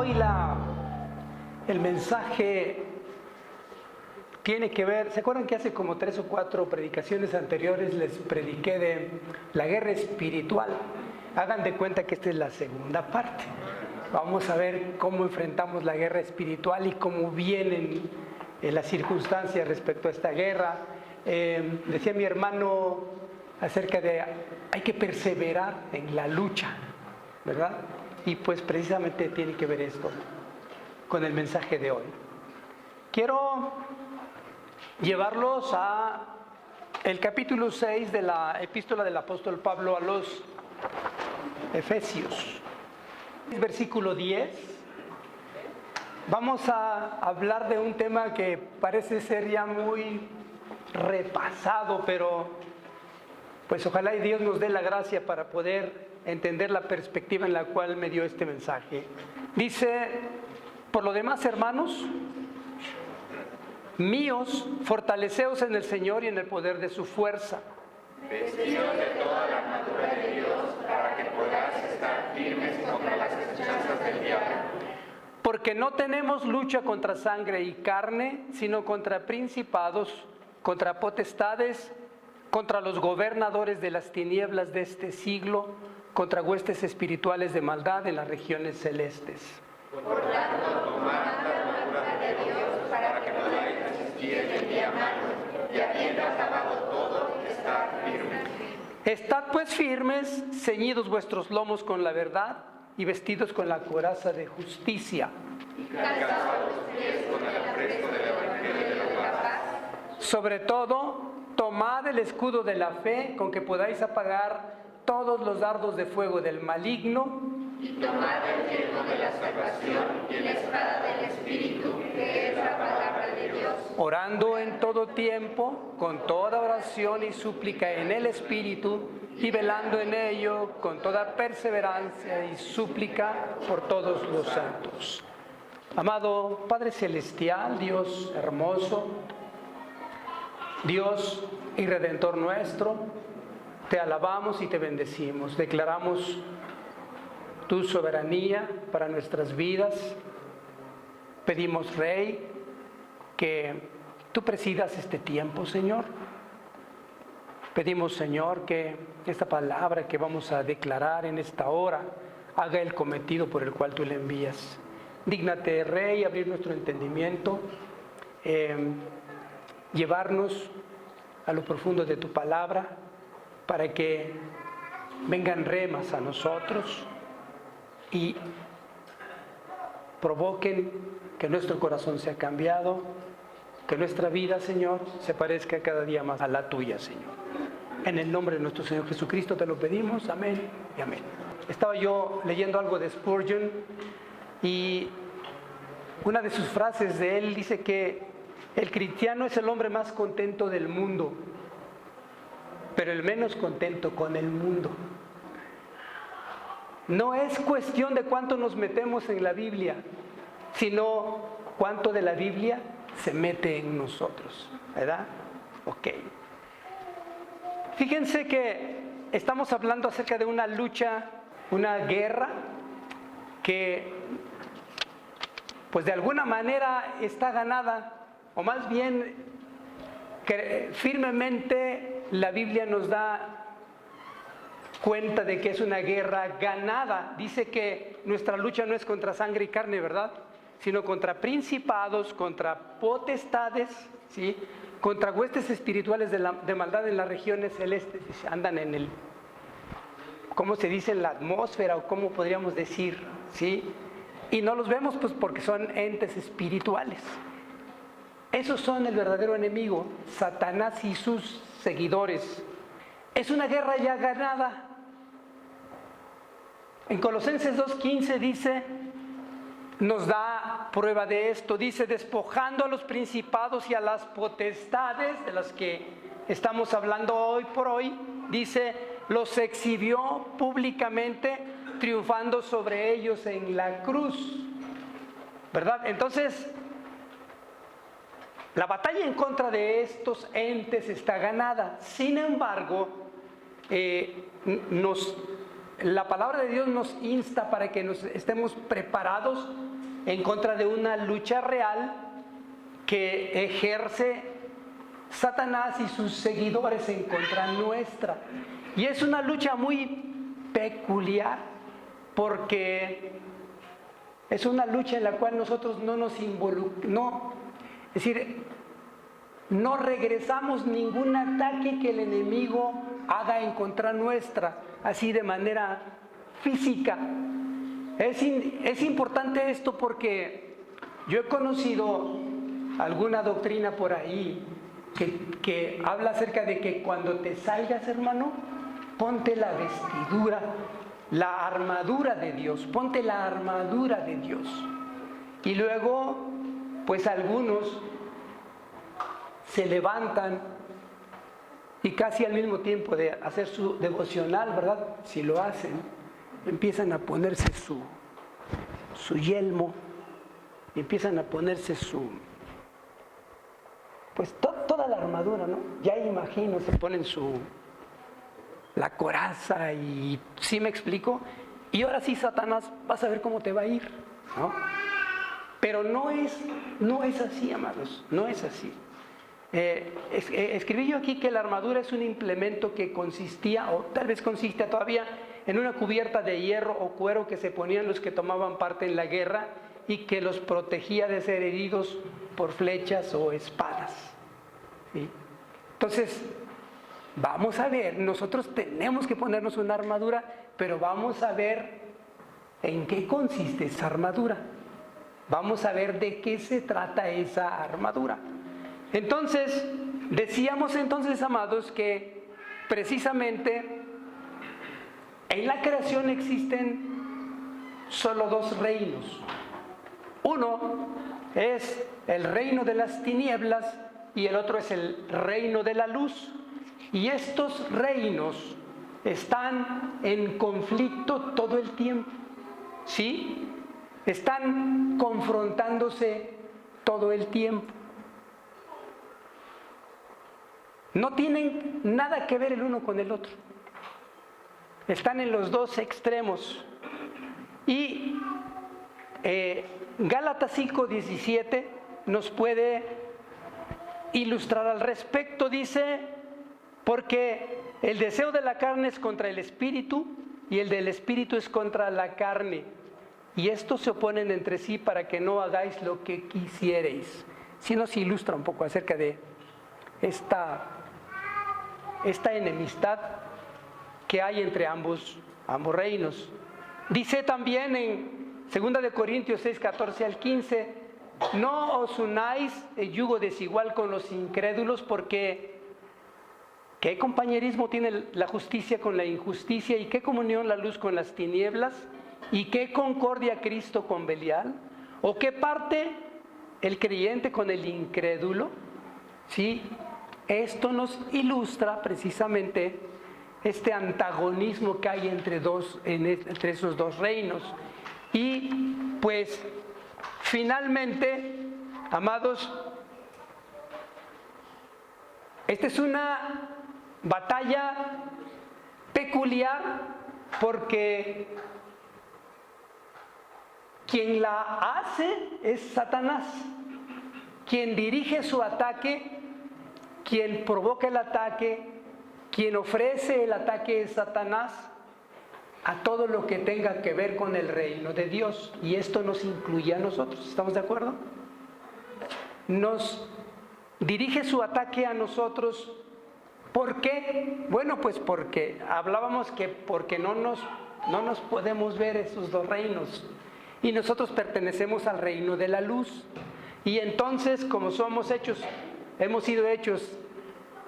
Hoy el mensaje tiene que ver, ¿se acuerdan que hace como 3 o 4 predicaciones anteriores les prediqué de la guerra espiritual? Hagan de cuenta que esta es la segunda parte. Vamos a ver cómo enfrentamos la guerra espiritual y cómo vienen las circunstancias respecto a esta guerra. Decía mi hermano acerca de hay que perseverar en la lucha, ¿verdad? Y pues precisamente tiene que ver esto con el mensaje de hoy. Quiero llevarlos a el capítulo 6 de la epístola del apóstol Pablo a los Efesios. Versículo 10. Vamos a hablar de un tema que parece ser ya muy repasado, pero pues ojalá y Dios nos dé la gracia para poder entender la perspectiva en la cual me dio este mensaje. Dice: por lo demás, hermanos míos, fortaleceos en el Señor y en el poder de su fuerza. Vestidos de toda la armadura de Dios, para que podáis estar firmes contra las acechanzas del diablo. Porque no tenemos lucha contra sangre y carne, sino contra principados, contra potestades, contra los gobernadores de las tinieblas de este siglo, contra huestes espirituales de maldad en las regiones celestes. Por tanto, tomad la armadura de Dios para que podáis resistir en el día malo, y habiendo acabado todo, estar firmes. Estad pues firmes, ceñidos vuestros lomos con la verdad y vestidos con la coraza de justicia. Y calzados los pies con el apresto del evangelio de la paz. Sobre todo, tomad el escudo de la fe con que podáis apagar todos los dardos de fuego del maligno. Y tomad el yelmo de la salvación y la espada del Espíritu, que es la palabra de Dios. Orando en todo tiempo, con toda oración y súplica en el Espíritu, y velando en ello con toda perseverancia y súplica por todos los santos. Amado Padre Celestial, Dios hermoso, Dios y Redentor nuestro, te alabamos y te bendecimos. Declaramos tu soberanía para nuestras vidas. Pedimos, Rey, que tú presidas este tiempo, Señor. Pedimos, Señor, que esta palabra que vamos a declarar en esta hora haga el cometido por el cual tú le envías. Dígnate, Rey, abrir nuestro entendimiento, llevarnos a lo profundo de tu palabra, para que vengan remas a nosotros y provoquen que nuestro corazón sea cambiado, que nuestra vida, Señor, se parezca cada día más a la tuya, Señor. En el nombre de nuestro Señor Jesucristo te lo pedimos, amén y amén. Estaba yo leyendo algo de Spurgeon y una de sus frases de él dice que el cristiano es el hombre más contento del mundo, pero el menos contento con el mundo. No es cuestión de cuánto nos metemos en la Biblia, sino cuánto de la Biblia se mete en nosotros, ¿verdad? Ok. Fíjense que estamos hablando acerca de una lucha, una guerra que pues de alguna manera está ganada, o más bien que firmemente la Biblia nos da cuenta de que es una guerra ganada. Dice que nuestra lucha no es contra sangre y carne, ¿verdad? Sino contra principados, contra potestades, ¿sí? Contra huestes espirituales de maldad en las regiones celestes. Andan en el, ¿cómo se dice? En la atmósfera, o cómo podríamos decir, ¿sí? Y no los vemos pues porque son entes espirituales. Esos son el verdadero enemigo, Satanás y sus seguidores. Es una guerra ya ganada. En Colosenses 2:15 dice, nos da prueba de esto. Dice, despojando a los principados y a las potestades, de las que estamos hablando hoy por hoy, dice, los exhibió públicamente, triunfando sobre ellos en la cruz. ¿Verdad? Entonces, la batalla en contra de estos entes está ganada. Sin embargo, la palabra de Dios nos insta para que nos estemos preparados en contra de una lucha real que ejerce Satanás y sus seguidores en contra nuestra. Y es una lucha muy peculiar porque es una lucha en la cual nosotros no nos involucramos, es decir, no regresamos ningún ataque que el enemigo haga en contra nuestra, así de manera física. Es importante esto porque yo he conocido alguna doctrina por ahí que habla acerca de que cuando te salgas, hermano, ponte la vestidura, la armadura de Dios, ponte la armadura de Dios. Y luego, pues algunos se levantan y casi al mismo tiempo de hacer su devocional, ¿verdad? Si lo hacen, empiezan a ponerse su yelmo, y empiezan a ponerse pues toda la armadura, ¿no? Ya imagino, se ponen la coraza y ¿sí me explico? Y ahora sí, Satanás, vas a ver cómo te va a ir, ¿no? Pero no es así, amados, no es así. Escribí yo aquí que la armadura es un implemento que consistía, o tal vez consiste todavía, en una cubierta de hierro o cuero que se ponían los que tomaban parte en la guerra y que los protegía de ser heridos por flechas o espadas. ¿Sí? Entonces, vamos a ver, nosotros tenemos que ponernos una armadura, pero vamos a ver en qué consiste esa armadura. Vamos a ver de qué se trata esa armadura. Entonces, decíamos entonces, amados, que precisamente en la creación existen solo dos reinos. Uno es el reino de las tinieblas y el otro es el reino de la luz. Y estos reinos están en conflicto todo el tiempo, ¿sí? Están confrontándose todo el tiempo. No tienen nada que ver el uno con el otro. Están en los dos extremos. Y Gálatas 5:17 nos puede ilustrar al respecto. Dice, porque el deseo de la carne es contra el espíritu y el del espíritu es contra la carne. Y estos se oponen entre sí para que no hagáis lo que quisiereis. Sí nos ilustra un poco acerca de esta enemistad que hay entre ambos reinos. Dice también en 2 de Corintios 6, 14 al 15, no os unáis en yugo desigual con los incrédulos, porque ¿qué compañerismo tiene la justicia con la injusticia? ¿Y qué comunión la luz con las tinieblas? ¿Y qué concordia Cristo con Belial? ¿O qué parte el creyente con el incrédulo? ¿Sí? Esto nos ilustra precisamente este antagonismo que hay entre esos dos reinos. Y pues finalmente, amados, esta es una batalla peculiar porque quien la hace es Satanás, quien dirige su ataque, quien provoca el ataque, quien ofrece el ataque es Satanás a todo lo que tenga que ver con el reino de Dios. Y esto nos incluye a nosotros, ¿estamos de acuerdo? Nos dirige su ataque a nosotros. ¿Por qué? Bueno, pues porque hablábamos que porque no nos podemos ver esos dos reinos. Y nosotros pertenecemos al reino de la luz. Y entonces, como hemos sido hechos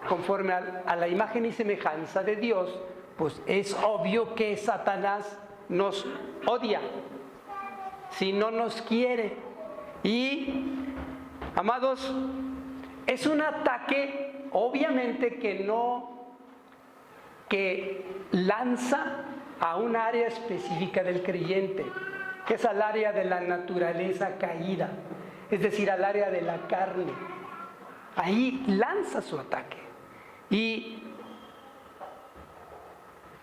conforme a la imagen y semejanza de Dios, pues es obvio que Satanás nos odia, si no nos quiere. Y, amados, es un ataque obviamente que lanza a un área específica del creyente, que es al área de la naturaleza caída, es decir, al área de la carne. Ahí lanza su ataque. ¿Y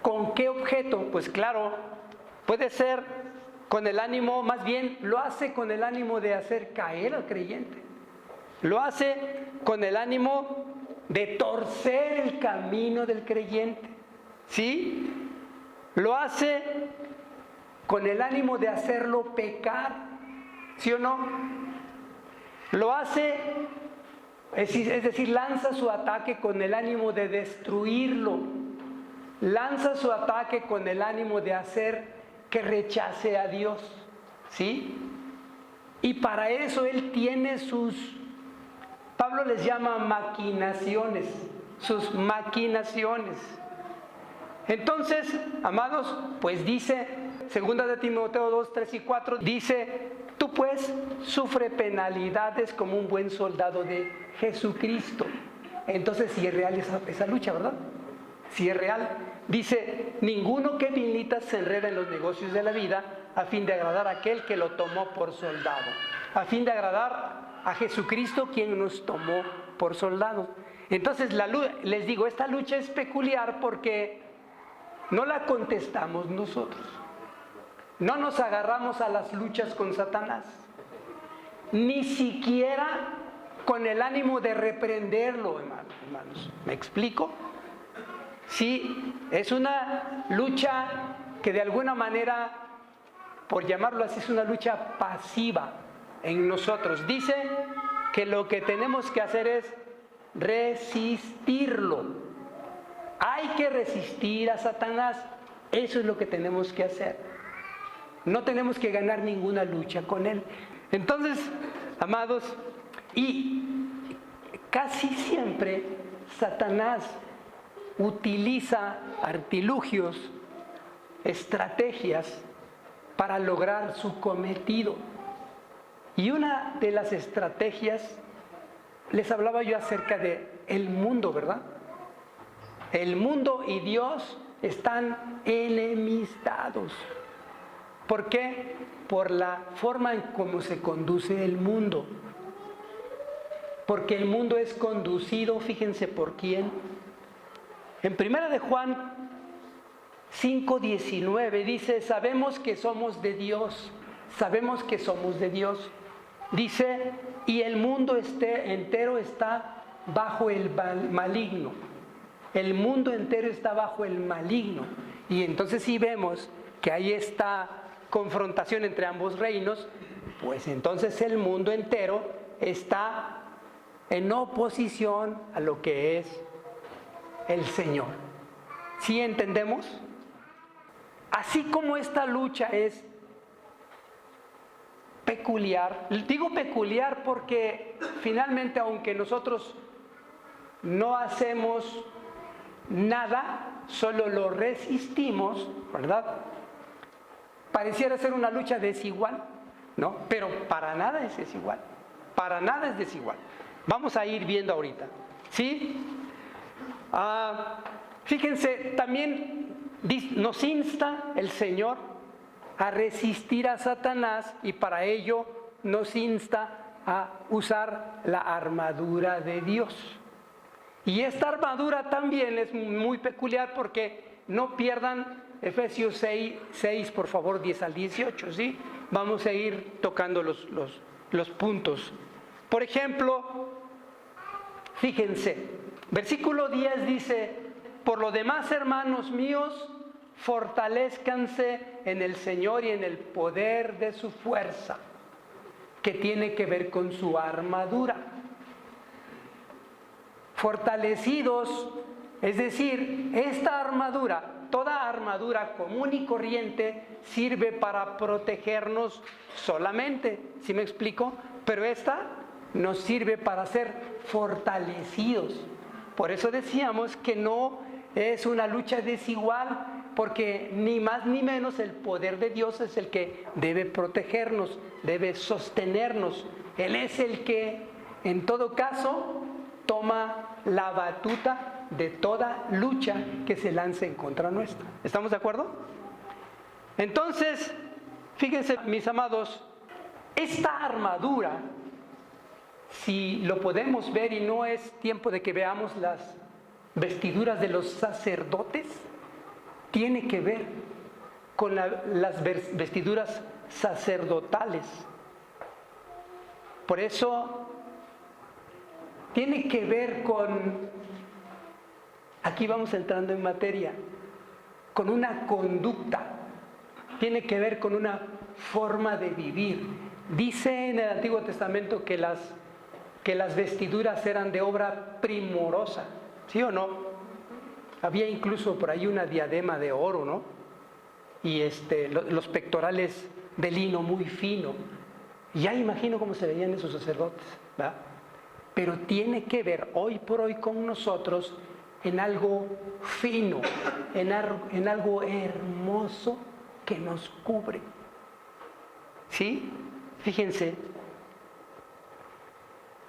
con qué objeto? Pues claro, puede ser con el ánimo, más bien lo hace con el ánimo de hacer caer al creyente. Lo hace con el ánimo de torcer el camino del creyente. ¿Sí? Lo hace con el ánimo de hacerlo pecar. ¿Sí o no? Lo hace, es decir, lanza su ataque con el ánimo de destruirlo. Lanza su ataque con el ánimo de hacer que rechace a Dios. ¿Sí? Y para eso él tiene Pablo les llama maquinaciones, sus maquinaciones. Entonces, amados, pues dice, 2 de Timoteo 2, 3 y 4, dice, tú pues sufre penalidades como un buen soldado de Jesucristo. Entonces, si es real esa lucha, ¿verdad? Si es real. Dice, ninguno que milita se enreda en los negocios de la vida a fin de agradar a aquel que lo tomó por soldado, a fin de agradar a Jesucristo quien nos tomó por soldados. Entonces, les digo, esta lucha es peculiar porque no la contestamos nosotros. No nos agarramos a las luchas con Satanás, ni siquiera con el ánimo de reprenderlo, hermanos. ¿Me explico? Sí, es una lucha que de alguna manera, por llamarlo así, es una lucha pasiva en nosotros. Dice que lo que tenemos que hacer es resistirlo. Hay que resistir a Satanás. Eso es lo que tenemos que hacer. No tenemos que ganar ninguna lucha con él. Entonces, amados, y casi siempre Satanás utiliza artilugios, estrategias para lograr su cometido. Y una de las estrategias, les hablaba yo acerca de el mundo, ¿verdad? El mundo y Dios están enemistados. ¿Por qué? Por la forma en cómo se conduce el mundo. Porque el mundo es conducido, fíjense por quién. En 1 de Juan 5:19 dice, sabemos que somos de Dios. Sabemos que somos de Dios. Dice, y el mundo entero está bajo el maligno. El mundo entero está bajo el maligno. Y entonces si vemos que hay esta confrontación entre ambos reinos, pues entonces el mundo entero está en oposición a lo que es el Señor. ¿Sí entendemos? Así como esta lucha es peculiar, digo peculiar porque finalmente, aunque nosotros no hacemos nada, solo lo resistimos, ¿verdad? Pareciera ser una lucha desigual, ¿no? Pero para nada es desigual, para nada es desigual. Vamos a ir viendo ahorita, ¿sí? Fíjense, también nos insta el Señor a resistir a Satanás y para ello nos insta a usar la armadura de Dios. Y esta armadura también es muy peculiar porque no pierdan Efesios 6, por favor, 10 al 18, ¿sí? Vamos a ir tocando los puntos. Por ejemplo, fíjense, versículo 10 dice, por lo demás, hermanos míos, fortalézcanse en el Señor y en el poder de su fuerza, que tiene que ver con su armadura. Fortalecidos, es decir, esta armadura, toda armadura común y corriente sirve para protegernos solamente, ¿sí me explico? Pero esta nos sirve para ser fortalecidos. Por eso decíamos que no es una lucha desigual, porque ni más ni menos el poder de Dios es el que debe protegernos, debe sostenernos. Él es el que, en todo caso, toma la batuta de toda lucha que se lance en contra nuestra. ¿Estamos de acuerdo? Entonces, fíjense, mis amados, esta armadura, si lo podemos ver, y no es tiempo de que veamos las vestiduras de los sacerdotes, tiene que ver con las vestiduras sacerdotales. Por eso tiene que ver con, aquí vamos entrando en materia, con una conducta, tiene que ver con una forma de vivir. Dice en el Antiguo Testamento que las vestiduras eran de obra primorosa, ¿sí o no? Había incluso por ahí una diadema de oro, ¿no? Y los pectorales de lino muy fino. Ya imagino cómo se veían esos sacerdotes, ¿verdad? Pero tiene que ver hoy por hoy con nosotros en algo fino, en algo hermoso que nos cubre. ¿Sí? Fíjense.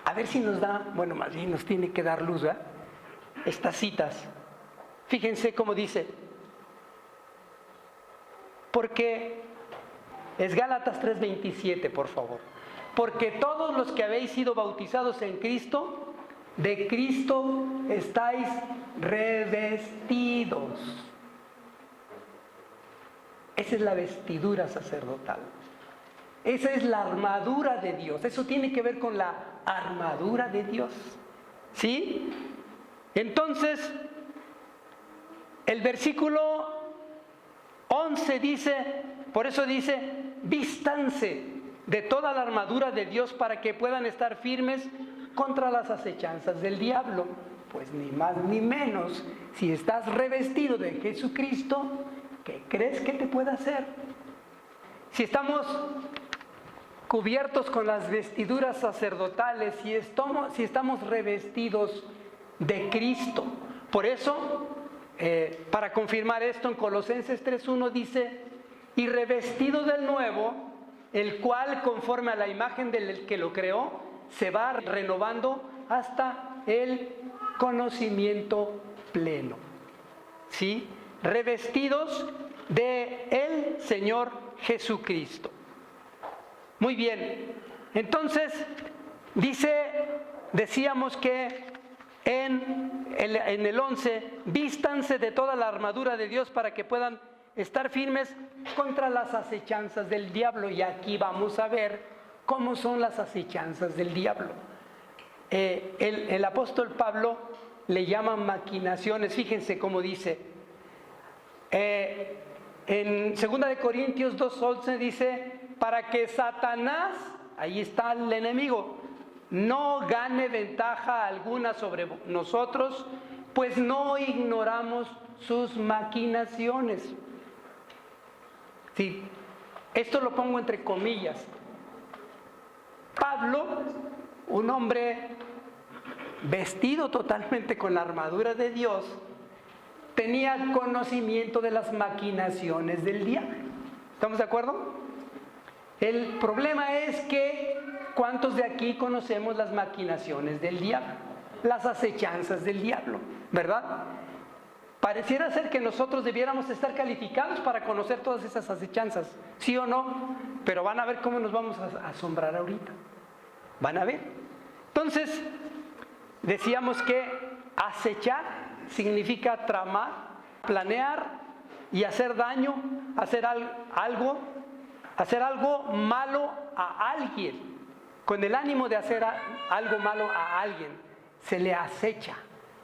A ver si nos da, bueno, más bien nos tiene que dar luz, ¿verdad? Estas citas. Fíjense cómo dice. Porque es Gálatas 3:27, por favor. Porque todos los que habéis sido bautizados en Cristo, de Cristo estáis revestidos. Esa es la vestidura sacerdotal. Esa es la armadura de Dios. Eso tiene que ver con la armadura de Dios. ¿Sí? Entonces, el versículo 11 dice, por eso dice, vístanse de toda la armadura de Dios para que puedan estar firmes contra las acechanzas del diablo. Pues ni más ni menos, si estás revestido de Jesucristo, ¿qué crees que te puede hacer? Si estamos cubiertos con las vestiduras sacerdotales, si estamos revestidos de Cristo. Por eso, para confirmar esto, en Colosenses 3:1 dice, y revestido del nuevo, el cual conforme a la imagen del que lo creó, se va renovando hasta el conocimiento pleno. ¿Sí? Revestidos de el Señor Jesucristo. Muy bien, entonces decíamos que en el 11, vístanse de toda la armadura de Dios para que puedan estar firmes contra las acechanzas del diablo. Y aquí vamos a ver cómo son las acechanzas del diablo. El apóstol Pablo le llama maquinaciones. Fíjense cómo dice. En 2 Corintios 2:11 dice, para que Satanás, ahí está el enemigo, no gane ventaja alguna sobre nosotros, pues no ignoramos sus maquinaciones. Sí, esto lo pongo entre comillas. Pablo, un hombre vestido totalmente con la armadura de Dios, tenía conocimiento de las maquinaciones del diablo. ¿Estamos de acuerdo? El problema es que ¿cuántos de aquí conocemos las maquinaciones del diablo? Las acechanzas del diablo, ¿verdad? Pareciera ser que nosotros debiéramos estar calificados para conocer todas esas acechanzas, ¿sí o no? Pero van a ver cómo nos vamos a asombrar ahorita. Van a ver. Entonces, decíamos que acechar significa tramar, planear y hacer daño, hacer algo malo a alguien, con el ánimo de hacer algo malo a alguien, se le acecha,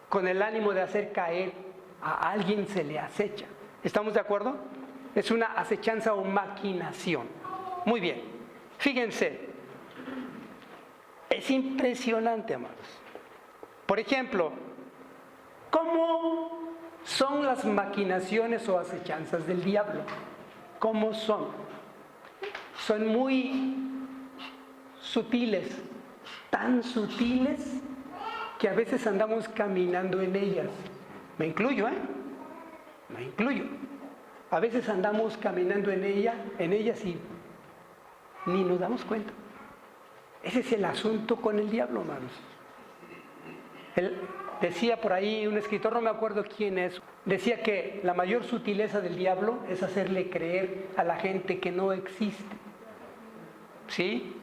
con el ánimo de hacer caer a alguien se le acecha. ¿Estamos de acuerdo? Es una acechanza o maquinación. Muy bien, fíjense, es impresionante, amados. Por ejemplo, ¿cómo son las maquinaciones o acechanzas del diablo? ¿Cómo son? Son muy sutiles, tan sutiles que a veces andamos caminando en ellas. Me incluyo, Me incluyo. A veces andamos caminando en ellas y ni nos damos cuenta. Ese es el asunto con el diablo, hermanos. Decía por ahí un escritor, no me acuerdo quién es, decía que la mayor sutileza del diablo es hacerle creer a la gente que no existe. ¿Sí?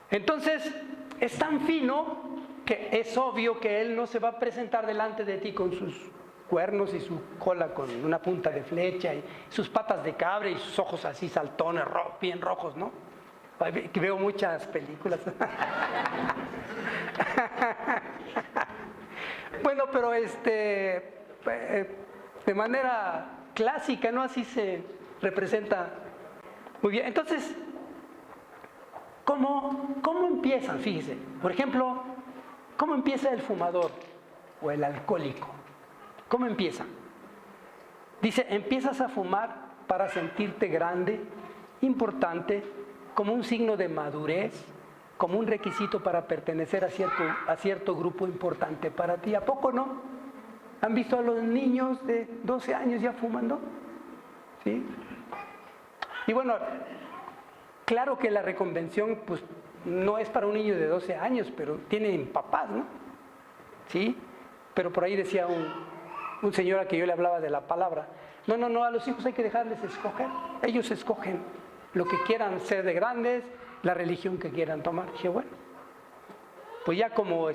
Entonces, es tan fino que es obvio que él no se va a presentar delante de ti con sus cuernos y su cola con una punta de flecha y sus patas de cabra y sus ojos así saltones, bien rojos, ¿no? Que veo muchas películas. Bueno, pero de manera clásica, ¿no? Así se representa muy bien. Entonces, ¿cómo empiezan? Fíjese, por ejemplo, ¿cómo empieza el fumador o el alcohólico? ¿Cómo empieza? Dice, empiezas a fumar para sentirte grande, importante, como un signo de madurez, como un requisito para pertenecer a cierto grupo importante para ti. ¿A poco no? ¿Han visto a los niños de 12 años ya fumando? ¿Sí? Y bueno, claro que la reconvención pues no es para un niño de 12 años, pero tienen papás, ¿no? ¿Sí? Pero por ahí decía un señor a que yo le hablaba de la palabra, no, a los hijos hay que dejarles escoger, ellos escogen lo que quieran ser de grandes, la religión que quieran tomar. Dije, bueno, pues ya como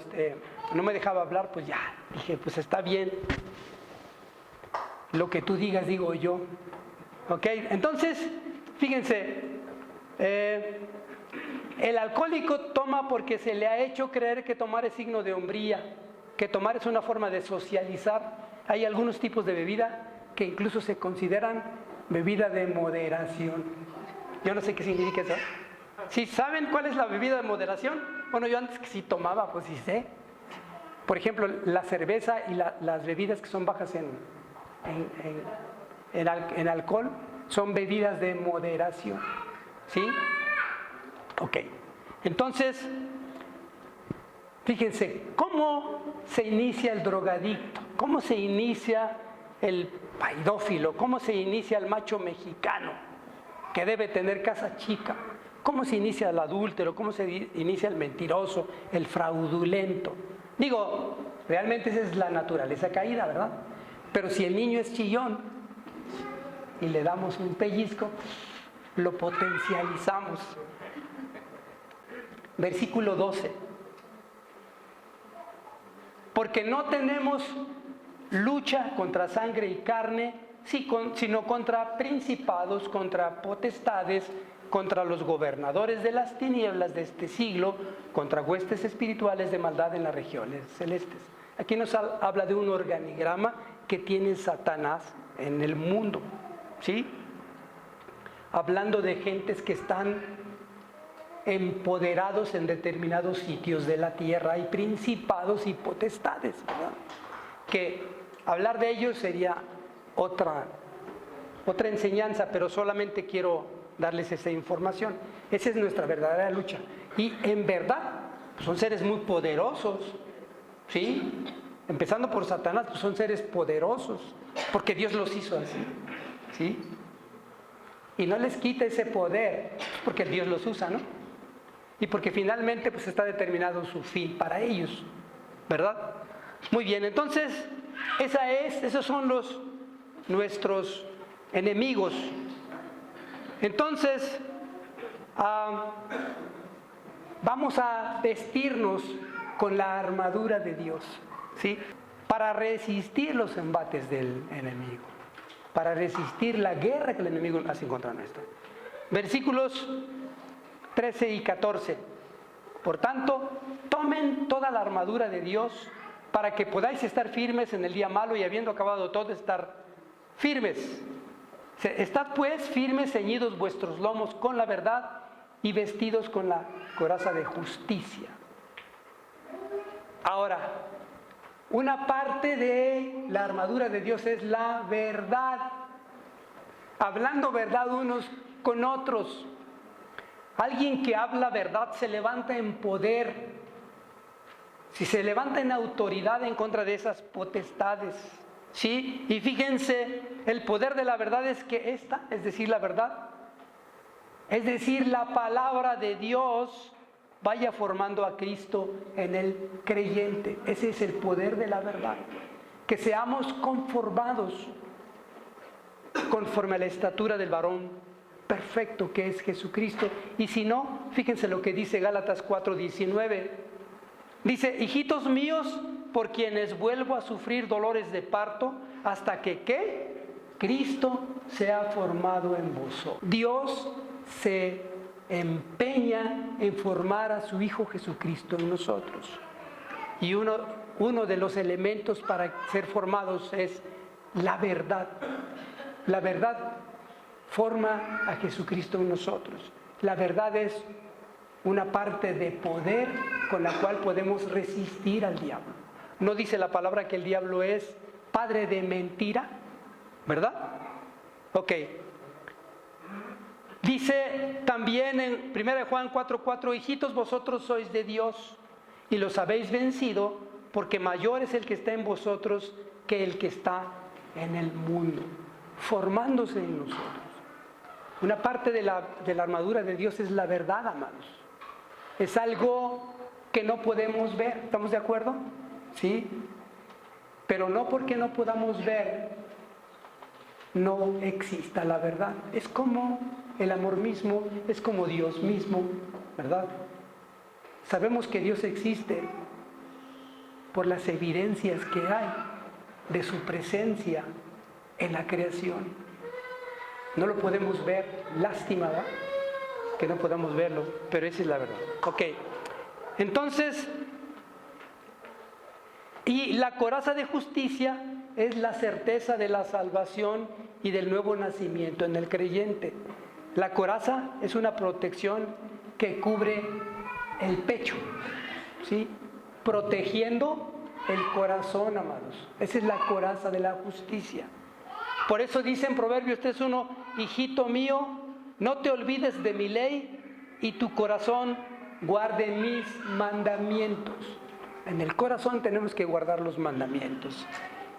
no me dejaba hablar, pues ya, dije, pues está bien, lo que tú digas digo yo. ¿Ok? Entonces, fíjense, el alcohólico toma porque se le ha hecho creer que tomar es signo de hombría, que tomar es una forma de socializar. Hay algunos tipos de bebida que incluso se consideran bebida de moderación. Yo no sé qué significa eso. ¿Sí saben cuál es la bebida de moderación? Bueno, yo antes que sí tomaba, pues sí sé. Por ejemplo, la cerveza y las bebidas que son bajas en alcohol son bebidas de moderación. ¿Sí? Ok. Entonces, fíjense, ¿cómo se inicia el drogadicto? ¿Cómo se inicia el paidófilo? ¿Cómo se inicia el macho mexicano que debe tener casa chica? ¿Cómo se inicia el adúltero? ¿Cómo se inicia el mentiroso, el fraudulento? Digo, realmente esa es la naturaleza caída, ¿verdad? Pero si el niño es chillón y le damos un pellizco, lo potencializamos. Versículo 12. Porque no tenemos lucha contra sangre y carne, sino contra principados, contra potestades, contra los gobernadores de las tinieblas de este siglo, contra huestes espirituales de maldad en las regiones celestes. Aquí nos habla de un organigrama que tiene Satanás en el mundo, ¿sí? Hablando de gentes que están empoderados en determinados sitios de la tierra. Hay principados y potestades, ¿verdad? Que hablar de ellos sería otra enseñanza, pero solamente quiero darles esa información. Esa es nuestra verdadera lucha. Y en verdad, son seres muy poderosos, ¿sí? Empezando por Satanás, pues son seres poderosos, porque Dios los hizo así, ¿sí? Y no les quita ese poder, porque Dios los usa, ¿no? Y porque finalmente pues está determinado su fin para ellos, ¿verdad? Muy bien, entonces, esos son nuestros enemigos. Entonces, vamos a vestirnos con la armadura de Dios, ¿sí? Para resistir los embates del enemigo, para resistir la guerra que el enemigo hace en contra nuestra. Versículos 13 y 14. Por tanto, tomen toda la armadura de Dios para que podáis estar firmes en el día malo y habiendo acabado todo, estar firmes. Estad pues firmes, ceñidos vuestros lomos con la verdad y vestidos con la coraza de justicia. Ahora, una parte de la armadura de Dios es la verdad. Hablando verdad unos con otros. Alguien que habla verdad se levanta en poder. Si se levanta en autoridad en contra de esas potestades. ¿Sí? Y fíjense, el poder de la verdad es que es decir, la verdad, es decir, la palabra de Dios vaya formando a Cristo en el creyente. Ese es el poder de la verdad. Que seamos conformados conforme a la estatura del varón perfecto que es Jesucristo. Y si no, fíjense lo que dice Gálatas 4:19. Dice, hijitos míos, por quienes vuelvo a sufrir dolores de parto, hasta que ¿qué? Cristo sea formado en vosotros. Dios se empeña en formar a su Hijo Jesucristo en nosotros. Y uno de los elementos para ser formados es la verdad. La verdad forma a Jesucristo en nosotros. La verdad es una parte de poder con la cual podemos resistir al diablo. ¿No dice la palabra que el diablo es padre de mentira? ¿Verdad? Ok. Dice también en 1 Juan 4:4, hijitos, vosotros sois de Dios y los habéis vencido, porque mayor es el que está en vosotros que el que está en el mundo, formándose en nosotros. Una parte de la armadura de Dios es la verdad, amados. Es algo que no podemos ver, ¿estamos de acuerdo? Sí. Pero no porque no podamos ver, no exista la verdad. Es como el amor mismo, es como Dios mismo, ¿verdad? Sabemos que Dios existe por las evidencias que hay de su presencia en la creación. No lo podemos ver, lástima, ¿verdad? Que no podamos verlo, pero esa es la verdad. Ok, entonces, y la coraza de justicia es la certeza de la salvación y del nuevo nacimiento en el creyente. La coraza es una protección que cubre el pecho, ¿sí? Protegiendo el corazón, amados. Esa es la coraza de la justicia. Por eso dice en Proverbios 3:1, hijito mío, no te olvides de mi ley y tu corazón guarde mis mandamientos. En el corazón tenemos que guardar los mandamientos.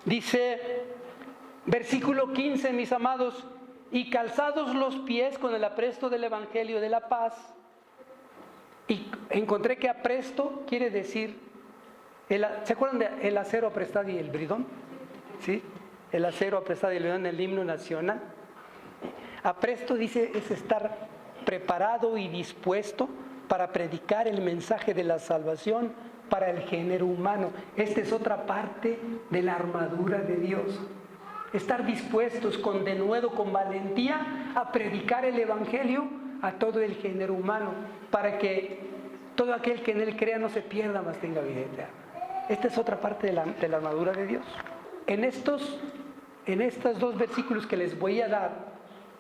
Dice, versículo 15, mis amados, y calzados los pies con el apresto del Evangelio de la paz. Y encontré que apresto quiere decir, ¿se acuerdan del acero aprestado y el bridón? ¿Sí? El acero aprestado y el bridón en el himno nacional. Apresto dice es estar preparado y dispuesto para predicar el mensaje de la salvación para el género humano. Esta es otra parte de la armadura de Dios. Estar dispuestos con denuedo, con valentía a predicar el Evangelio a todo el género humano, para que todo aquel que en él crea no se pierda, mas tenga vida eterna. Esta es otra parte de la armadura de Dios. En estos dos versículos que les voy a dar,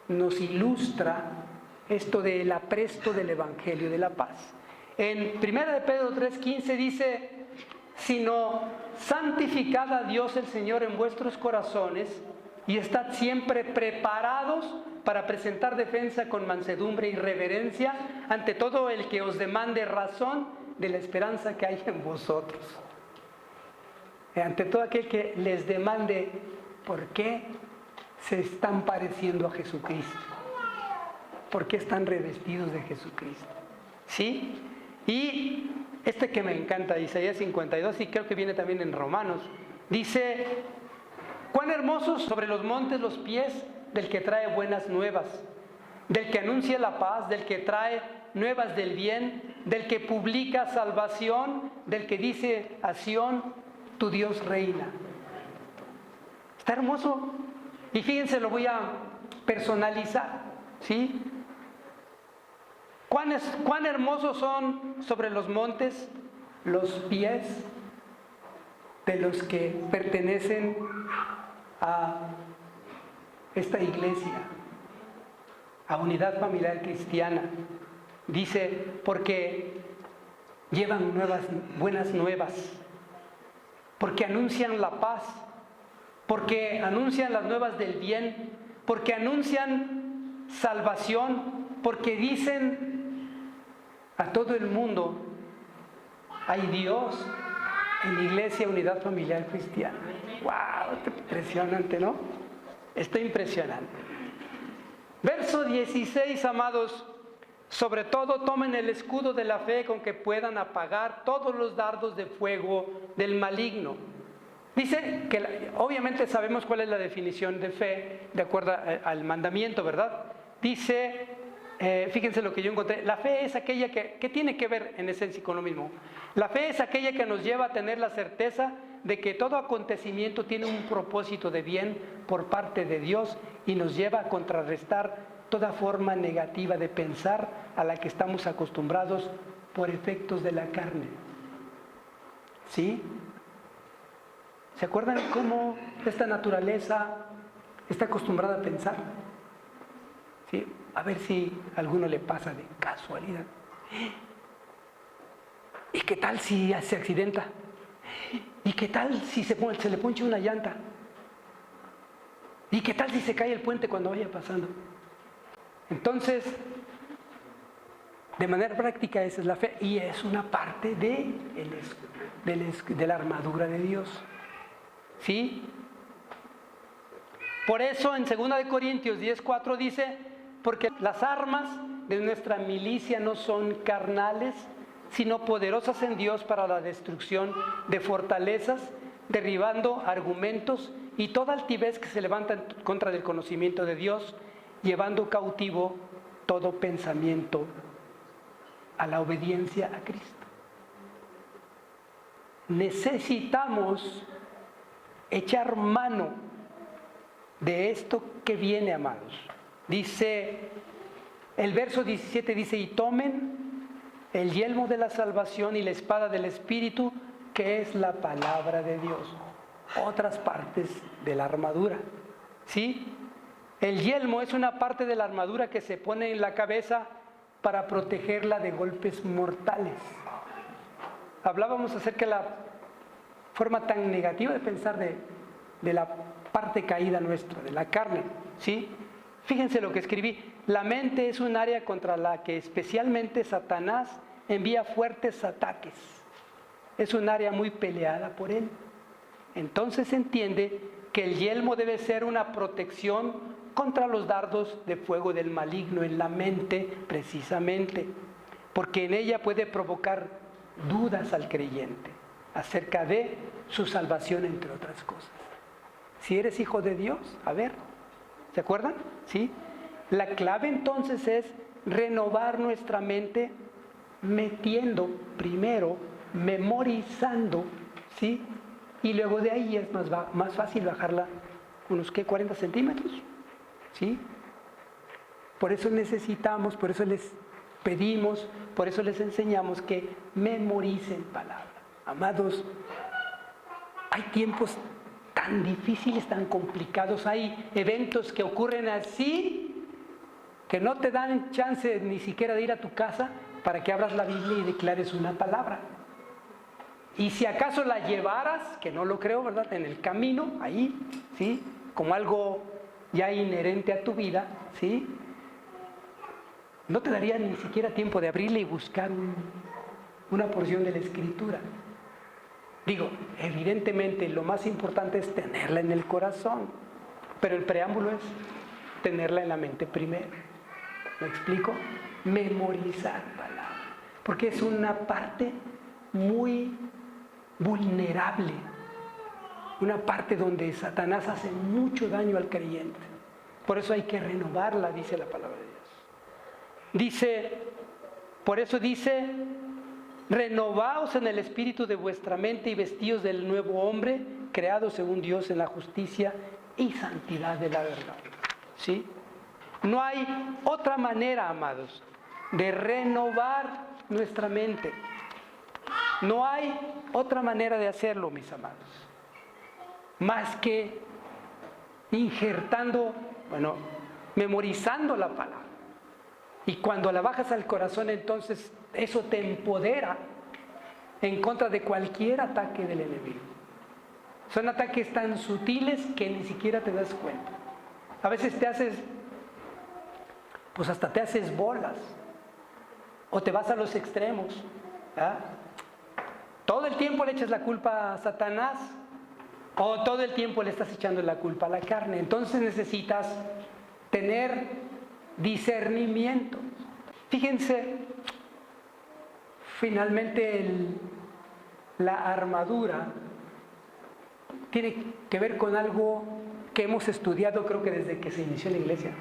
nos ilustra esto del apresto del Evangelio de la paz. En 1 de Pedro 3:15 dice, sino santificad a Dios el Señor en vuestros corazones y estad siempre preparados para presentar defensa con mansedumbre y reverencia ante todo el que os demande razón de la esperanza que hay en vosotros. Ante todo aquel que les demande por qué se están pareciendo a Jesucristo, por qué están revestidos de Jesucristo. ¿Sí? Y este que me encanta, Isaías 52, y creo que viene también en Romanos, dice, cuán hermosos sobre los montes los pies del que trae buenas nuevas, del que anuncia la paz, del que trae nuevas del bien, del que publica salvación, del que dice a Sión, tu Dios reina. Está hermoso. Y fíjense, lo voy a personalizar, ¿sí? ¿Cuán hermosos son sobre los montes los pies de los que pertenecen a esta iglesia, a Unidad Familiar Cristiana? Dice, porque llevan buenas nuevas, porque anuncian la paz, porque anuncian las nuevas del bien, porque anuncian salvación, porque dicen a todo el mundo, hay Dios en la Iglesia Unidad Familiar Cristiana. ¡Wow! Impresionante, ¿no? Está impresionante. Verso 16, amados, sobre todo tomen el escudo de la fe con que puedan apagar todos los dardos de fuego del maligno. Dice que obviamente sabemos cuál es la definición de fe de acuerdo al mandamiento, ¿verdad? Dice, fíjense lo que yo encontré, la fe es aquella que tiene que ver en esencia con lo mismo. La fe es aquella que nos lleva a tener la certeza de que todo acontecimiento tiene un propósito de bien por parte de Dios y nos lleva a contrarrestar toda forma negativa de pensar a la que estamos acostumbrados por efectos de la carne. ¿Sí? ¿Se acuerdan cómo esta naturaleza está acostumbrada a pensar? ¿Sí? A ver si a alguno le pasa de casualidad. ¿Y qué tal si se accidenta? ¿Y qué tal si se le poncha una llanta? ¿Y qué tal si se cae el puente cuando vaya pasando? Entonces, de manera práctica esa es la fe y es una parte de la armadura de Dios. ¿Sí? Por eso en 2 Corintios 10:4 dice, porque las armas de nuestra milicia no son carnales, sino poderosas en Dios para la destrucción de fortalezas, derribando argumentos y toda altivez que se levanta en contra del conocimiento de Dios, llevando cautivo todo pensamiento a la obediencia a Cristo. Necesitamos echar mano de esto que viene, amados. Dice, el verso 17 dice, y tomen el yelmo de la salvación y la espada del Espíritu, que es la palabra de Dios. Otras partes de la armadura. ¿Sí? El yelmo es una parte de la armadura que se pone en la cabeza para protegerla de golpes mortales. Hablábamos acerca de la forma tan negativa de pensar de la parte caída nuestra, de la carne. ¿Sí? Fíjense lo que escribí. La mente es un área contra la que especialmente Satanás envía fuertes ataques. Es un área muy peleada por él. Entonces se entiende que el yelmo debe ser una protección contra los dardos de fuego del maligno en la mente, precisamente, porque en ella puede provocar dudas al creyente acerca de su salvación, entre otras cosas. Si eres hijo de Dios, a ver, ¿se acuerdan? ¿Sí? La clave entonces es renovar nuestra mente metiendo primero, memorizando, ¿sí? Y luego de ahí es más fácil bajarla unos 40 centímetros, ¿sí? Por eso necesitamos, por eso les pedimos, por eso les enseñamos que memoricen palabra. Amados, hay tiempos tan difíciles, tan complicados, hay eventos que ocurren así que no te dan chance ni siquiera de ir a tu casa para que abras la Biblia y declares una palabra. Y si acaso la llevaras, que no lo creo, ¿verdad?, en el camino, ahí, ¿sí?, como algo ya inherente a tu vida, ¿sí?, no te daría ni siquiera tiempo de abrirla y buscar una porción de la Escritura. Digo, evidentemente lo más importante es tenerla en el corazón, pero el preámbulo es tenerla en la mente primero. ¿Me explico? Memorizar palabras, porque es una parte muy vulnerable, una parte donde Satanás hace mucho daño al creyente. Por eso hay que renovarla, dice la palabra de Dios. Dice, por eso dice, renovaos en el espíritu de vuestra mente y vestíos del nuevo hombre, creado según Dios en la justicia y santidad de la verdad. ¿Sí? No hay otra manera, amados, de renovar nuestra mente. No hay otra manera de hacerlo, mis amados, más que injertando, memorizando la palabra. Y cuando la bajas al corazón, entonces eso te empodera en contra de cualquier ataque del enemigo. Son ataques tan sutiles que ni siquiera te das cuenta. A veces hasta te haces bolas, o te vas a los extremos, ¿verdad? Todo el tiempo le echas la culpa a Satanás, o todo el tiempo le estás echando la culpa a la carne. Entonces necesitas tener discernimiento. Fíjense, finalmente la armadura tiene que ver con algo que hemos estudiado, creo que desde que se inició la iglesia,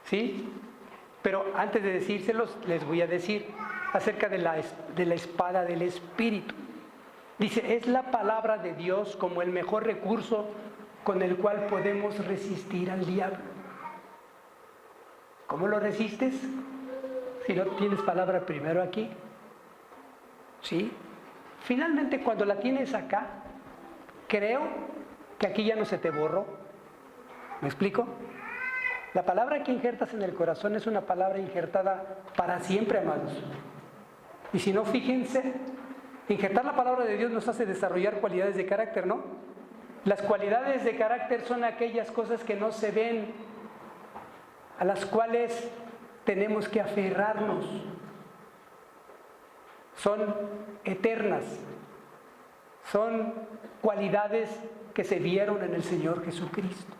¿sí? Pero antes de decírselos, les voy a decir acerca de la espada del Espíritu. Dice, es la palabra de Dios como el mejor recurso con el cual podemos resistir al diablo. ¿Cómo lo resistes? Si no tienes palabra primero aquí. ¿Sí? Finalmente, cuando la tienes acá, creo que aquí ya no se te borró. ¿Me explico? La palabra que injertas en el corazón es una palabra injertada para siempre, amados. Y si no, fíjense, injertar la palabra de Dios nos hace desarrollar cualidades de carácter, ¿no? Las cualidades de carácter son aquellas cosas que no se ven, a las cuales tenemos que aferrarnos. Son eternas, son cualidades que se vieron en el Señor Jesucristo.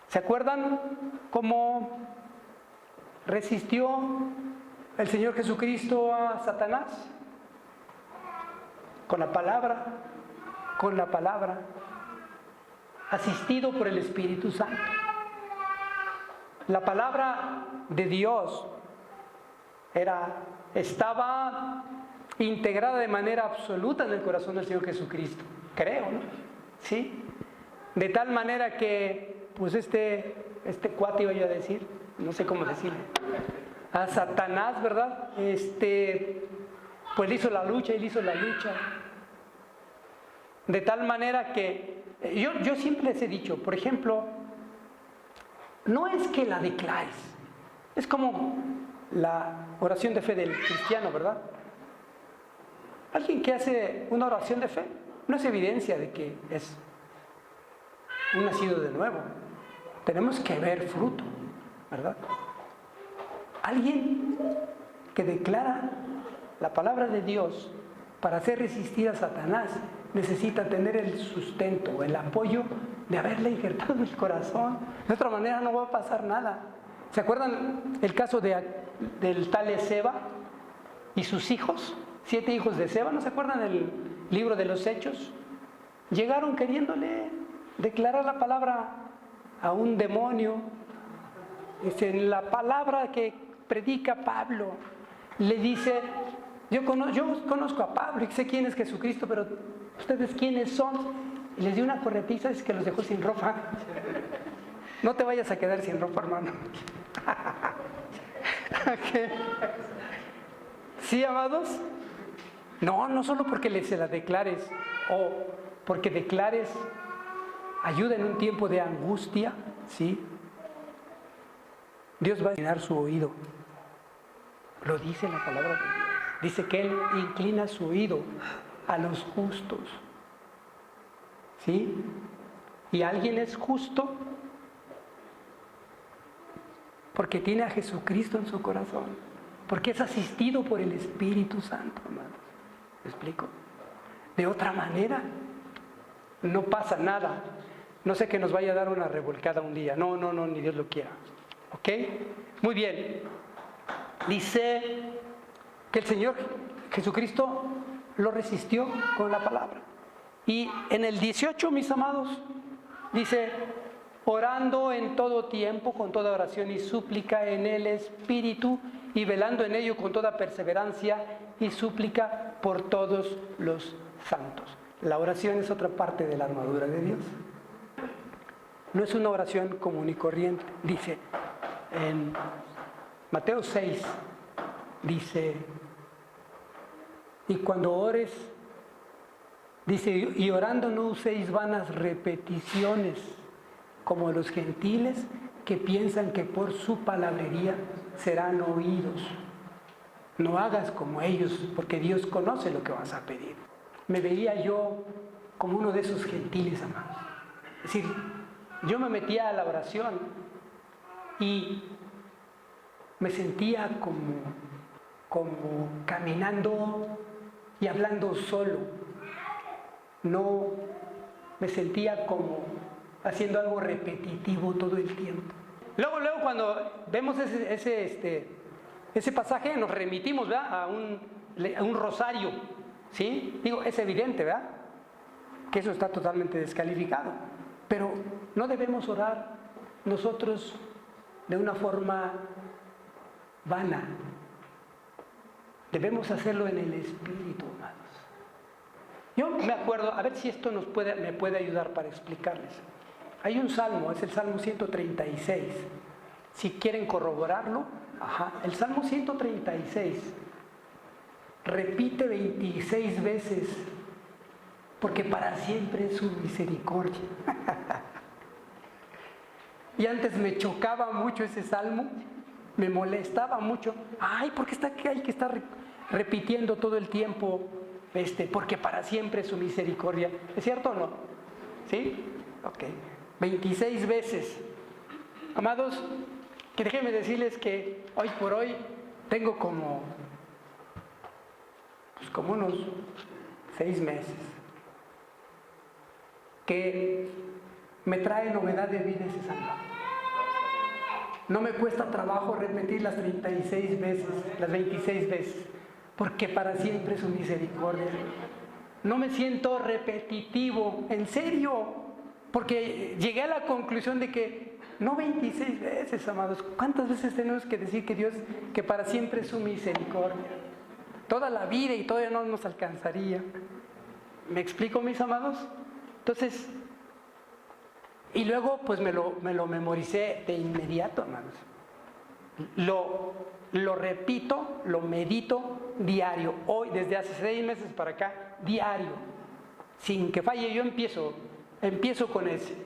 ¿Se acuerdan cómo resistió el Señor Jesucristo a Satanás? Con la palabra, asistido por el Espíritu Santo. La palabra de Dios estaba integrada de manera absoluta en el corazón del Señor Jesucristo, creo, ¿no? ¿Sí? De tal manera que, pues este cuate, iba yo a decir, no sé cómo decirle, a Satanás, ¿verdad? Pues le hizo la lucha. De tal manera que, yo siempre les he dicho, por ejemplo, no es que la declares, es como la oración de fe del cristiano, ¿verdad? Alguien que hace una oración de fe no es evidencia de que es un nacido de nuevo. Tenemos que ver fruto, ¿verdad? Alguien que declara la palabra de Dios para hacer resistir a Satanás necesita tener el sustento, el apoyo de haberle injertado en el corazón. De otra manera no va a pasar nada. ¿Se acuerdan el caso del tal Seba y sus hijos? 7 hijos de Seba, ¿no se acuerdan el libro de los Hechos? Llegaron queriéndole declarar la palabra a un demonio. En la palabra que predica Pablo, le dice, yo conozco a Pablo y sé quién es Jesucristo, pero ¿ustedes quiénes son? Y les dio una corretiza, es que los dejó sin ropa. No te vayas a quedar sin ropa, hermano. ¿Qué? ¿Sí, amados? No solo porque se la declares o porque declares ayuda en un tiempo de angustia, ¿sí? Dios va a inclinar su oído. Lo dice la palabra de Dios. Dice que Él inclina su oído a los justos. ¿Sí? Y alguien es justo porque tiene a Jesucristo en su corazón, porque es asistido por el Espíritu Santo, hermanos. ¿Me explico? De otra manera, no pasa nada. No sé que nos vaya a dar una revolcada un día. No, ni Dios lo quiera. ¿Ok? Muy bien. Dice que el Señor Jesucristo lo resistió con la palabra. Y en el 18, mis amados, dice, orando en todo tiempo, con toda oración y súplica en el Espíritu, y velando en ello con toda perseverancia y súplica por todos los santos. La oración es otra parte de la armadura de Dios. No es una oración común y corriente. Dice en Mateo 6, dice, y cuando ores, dice, y orando no uséis vanas repeticiones como los gentiles que piensan que por su palabrería serán oídos. No hagas como ellos, porque Dios conoce lo que vas a pedir. Me veía yo como uno de esos gentiles, amados. Es decir, yo me metía a la oración y me sentía como caminando y hablando solo. No me sentía como haciendo algo repetitivo todo el tiempo. Luego cuando vemos ese pasaje nos remitimos, ¿verdad?, a un rosario, ¿sí? Digo, es evidente, ¿verdad?, que eso está totalmente descalificado. Pero no debemos orar nosotros de una forma vana. debemos hacerlo en el Espíritu, amados. Yo me acuerdo, a ver si esto me puede ayudar para explicarles. Hay un salmo, es el Salmo 136. Si quieren corroborarlo, el Salmo 136 repite 26 veces, porque para siempre es su misericordia. Y antes me chocaba mucho ese salmo, me molestaba mucho. Ay, ¿por qué hay que estar repitiendo todo el tiempo? Porque para siempre es su misericordia. ¿Es cierto o no? ¿Sí? Ok. 26 veces. Amados, que déjenme decirles que hoy por hoy tengo como unos 6 meses que me trae novedad de vida ese salmo. No me cuesta trabajo repetir las 36 veces, las 26 veces, porque para siempre es su misericordia. No me siento repetitivo, en serio, porque llegué a la conclusión de que no 26 veces, amados. ¿Cuántas veces tenemos que decir que para siempre es su misericordia? Toda la vida y todavía no nos alcanzaría. ¿Me explico, mis amados? Entonces, y luego pues me lo memoricé de inmediato, amados. Lo repito, lo medito diario. Hoy, desde hace 6 meses para acá, diario. Sin que falle, yo empiezo con ese.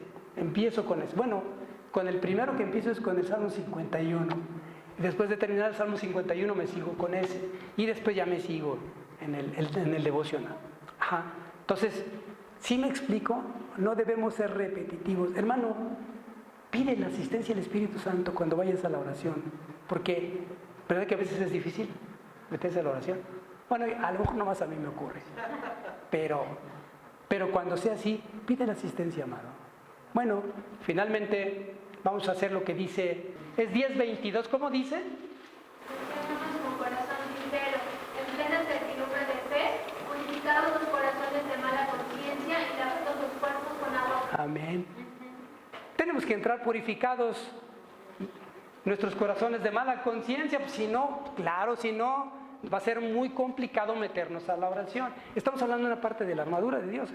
Bueno, con el primero que empiezo es con el Salmo 51. Después de terminar el Salmo 51 me sigo con ese. Y después ya me sigo en el devocional. Entonces, ¿sí me explico? No debemos ser repetitivos. Hermano, pide la asistencia del Espíritu Santo cuando vayas a la oración. Porque, ¿verdad que a veces es difícil meterse a la oración? Bueno, a lo mejor nomás a mí me ocurre. Pero cuando sea así, pide la asistencia, amado. Bueno, finalmente vamos a hacer lo que dice. Es 10:22, ¿cómo dice? Busquemos con corazón sincero, en plena certidumbre de fe, purificados los corazones de mala conciencia y lavados los cuerpos con agua. Amén. Tenemos que entrar purificados nuestros corazones de mala conciencia, pues si no, va a ser muy complicado meternos a la oración. Estamos hablando de una parte de la armadura de Dios,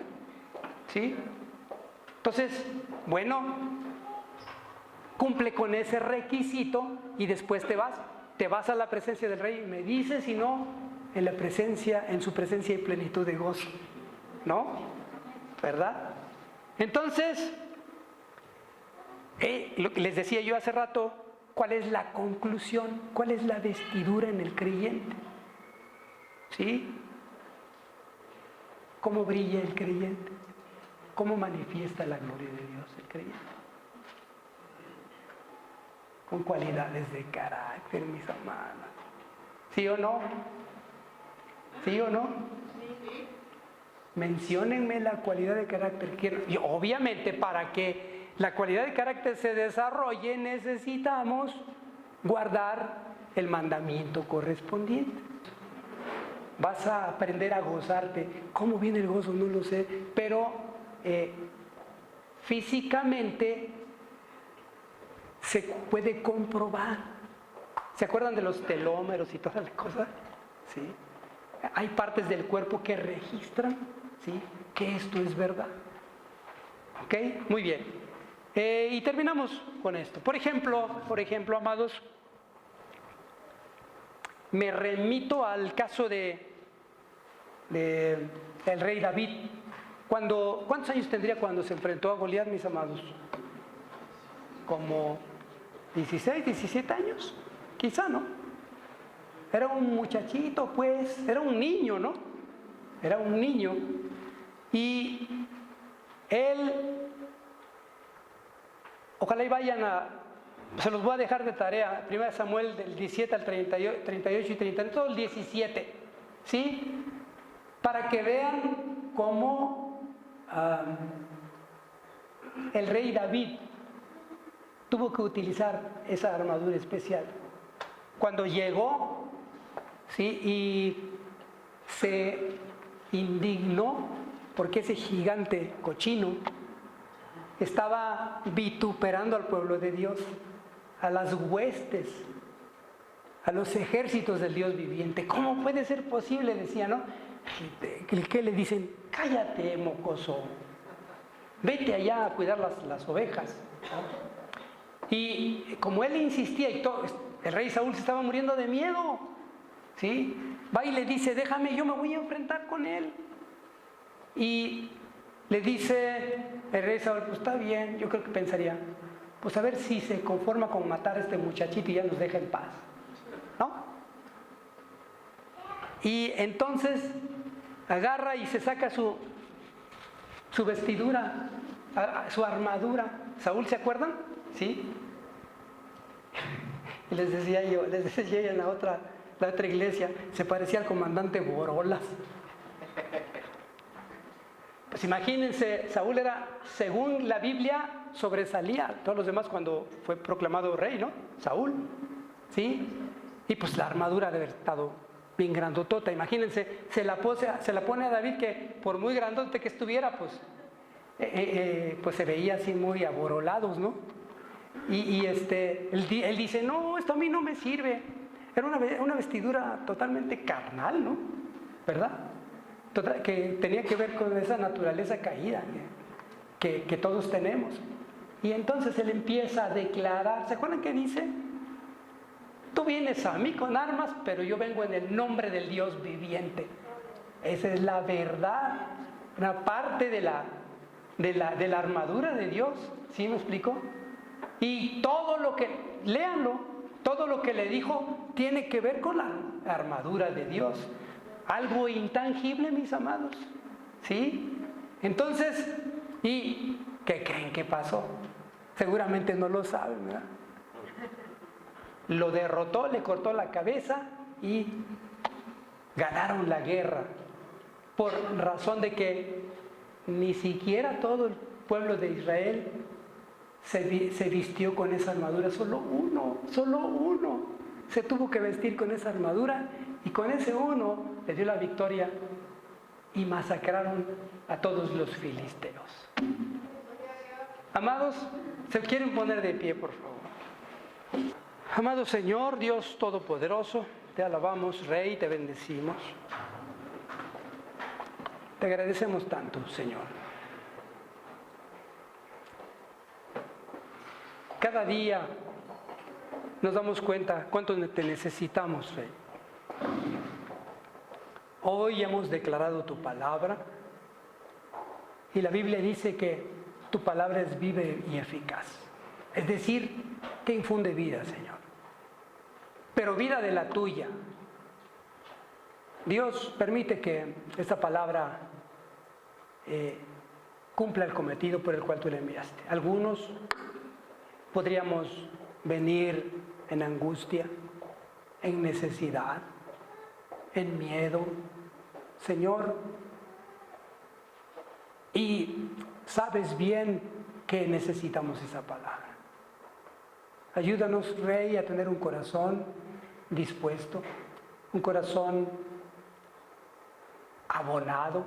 ¿sí? Entonces, bueno, cumple con ese requisito y después te vas a la presencia del Rey y me dices, si no, en su presencia hay plenitud de gozo, ¿no? ¿Verdad? Entonces, lo que les decía yo hace rato, ¿cuál es la conclusión? ¿Cuál es la vestidura en el creyente? ¿Sí? ¿Cómo brilla el creyente? ¿Cómo manifiesta la gloria de Dios el creyente? Con cualidades de carácter, mis amados. ¿Sí o no? ¿Sí o no? Menciónenme la cualidad de carácter. Y obviamente, para que la cualidad de carácter se desarrolle, necesitamos guardar el mandamiento correspondiente. Vas a aprender a gozarte. ¿Cómo viene el gozo? No lo sé. Pero físicamente se puede comprobar. ¿Se acuerdan de los telómeros y todas las cosas? ¿Sí? Hay partes del cuerpo que registran, ¿sí?, que esto es verdad. ¿Ok? Muy bien. Y terminamos con esto. Por ejemplo, amados, me remito al caso del rey David. ¿Cuántos años tendría cuando se enfrentó a Goliat, mis amados? Como 16, 17 años, quizá, ¿no? Era un muchachito, pues, era un niño, ¿no? Era un niño. Y él, ojalá y vayan se los voy a dejar de tarea, 1 Samuel del 17 al 38 y 30, todo el 17, ¿sí? Para que vean cómo el rey David tuvo que utilizar esa armadura especial. Cuando llegó, ¿sí?, y se indignó porque ese gigante cochino estaba vituperando al pueblo de Dios, a las huestes a los ejércitos del Dios viviente. ¿Cómo puede ser posible? Decía, ¿no? ¿Qué le dicen? Cállate, mocoso. Vete allá a cuidar las ovejas. Y como él insistía y todo, el rey Saúl se estaba muriendo de miedo. ¿Sí? Va y le dice, déjame, yo me voy a enfrentar con él. Y le dice el rey Saúl, pues está bien. Yo creo que pensaría, pues a ver si se conforma con matar a este muchachito y ya nos deja en paz, ¿no? Y entonces agarra y se saca su vestidura, su armadura. ¿Saúl se acuerdan? ¿Sí? Y les decía yo en la otra iglesia, se parecía al comandante Borolas. Pues imagínense, Saúl era, según la Biblia, sobresalía todos los demás cuando fue proclamado rey, ¿no? Saúl, ¿sí? Y pues la armadura debe haber estado bien grandotota. Imagínense, se la pone a David, que por muy grandote que estuviera, pues se veía así muy aborolados, ¿no? Y él dice, no, esto a mí no me sirve. Era una vestidura totalmente carnal, ¿no? ¿Verdad? Que tenía que ver con esa naturaleza caída que todos tenemos. Y entonces él empieza a declarar, ¿se acuerdan qué dice? Tú vienes a mí con armas, pero yo vengo en el nombre del Dios viviente. Esa es la verdad, una parte de la armadura de Dios. ¿Sí me explico? Y todo lo que, léanlo, todo lo que le dijo tiene que ver con la armadura de Dios. Algo intangible, mis amados. ¿Sí? Entonces, ¿y qué creen que pasó? Seguramente no lo saben, ¿verdad? Lo derrotó, le cortó la cabeza y ganaron la guerra. Por razón de que ni siquiera todo el pueblo de Israel se vistió con esa armadura. Solo uno se tuvo que vestir con esa armadura, y con ese uno le dio la victoria y masacraron a todos los filisteos. Amados, ¿se quieren poner de pie, por favor? Amado Señor, Dios Todopoderoso, te alabamos, Rey, te bendecimos. Te agradecemos tanto, Señor. Cada día nos damos cuenta cuánto te necesitamos, Rey. Hoy hemos declarado tu palabra, y la Biblia dice que tu palabra es viva y eficaz. Es decir, que infunde vida, Señor. Pero vida de la tuya. Dios, permite que esta palabra cumpla el cometido por el cual tú la enviaste. Algunos podríamos venir en angustia, en necesidad, en miedo, Señor, y sabes bien que necesitamos esa palabra. Ayúdanos, Rey, a tener un corazón dispuesto, un corazón abonado,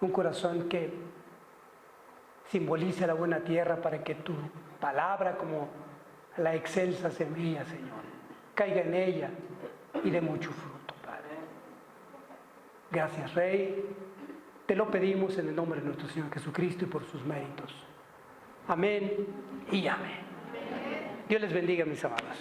un corazón que simbolice la buena tierra, para que tu palabra, como la excelsa semilla, Señor, caiga en ella y dé mucho fruto, Padre. Gracias, Rey. Te lo pedimos en el nombre de nuestro Señor Jesucristo y por sus méritos. Amén y amén. Dios les bendiga, mis amados.